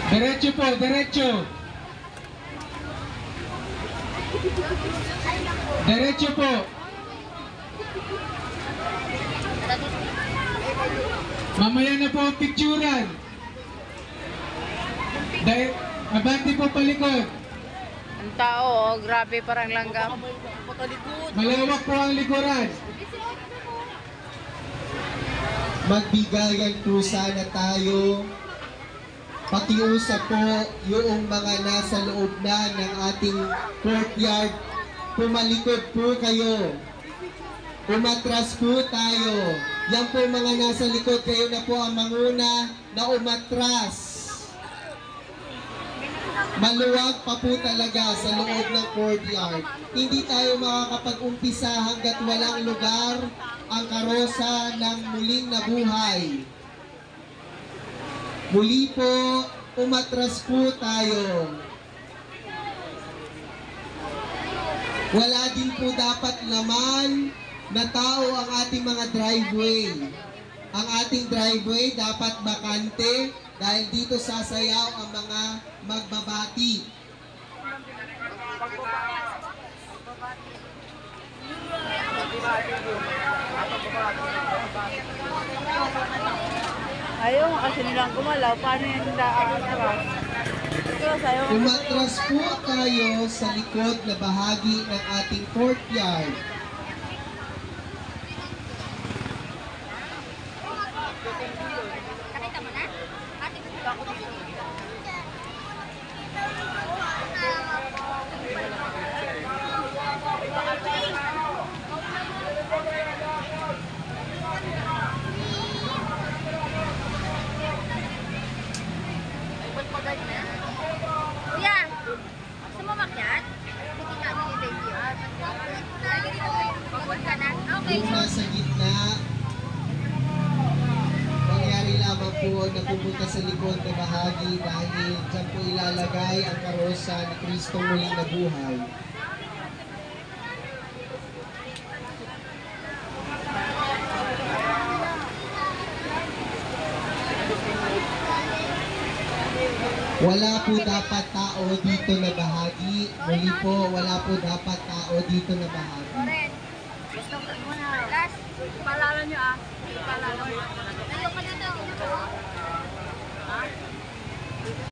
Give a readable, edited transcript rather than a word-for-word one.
Diretso po, diretso. Diretso po. Mamaya na po ang picturean. Abante po palikod. Ang tao, oh, grabe parang langgam. Malawak po ang likuran. Magbigayan po sana tayo. Pakiusap po yung mga nasa loob na ng ating courtyard. Pumalikod po kayo. Umatras po tayo. Yan po mga nasa likod, kayo na po ang manguna na umatras. Maluwag pa po talaga sa loob ng courtyard. Hindi tayo makakapag-umpisa hanggat walang lugar ang karosa ng muling nabuhay. Muli po, umatras po tayo. Wala din po dapat naman na tao ang ating mga driveway. Ang ating driveway dapat bakante dahil dito sasayaw ang mga magbabati. Ayaw kasi nilang gumalaw. Paano yung atras? Umatras po tayo sa likod na bahagi ng ating courtyard. Nakita mo na? Ate, kuya, gusto mo makyat? Hindi namin i-video. Pagod ka na? Okay. Kung nasa gitna, mangyari lamang po na pupunta sa likod na bahagi dahil dyan po ilalagay ang karosa ni Kristong muling nabuhay. Wala po dapat tao dito na bahagi. Muli po, wala po dapat tao dito na bahagi. Ren, gusto ko muna. Last. Paalala nyo ah. Paalala mo. Ayaw ka dito.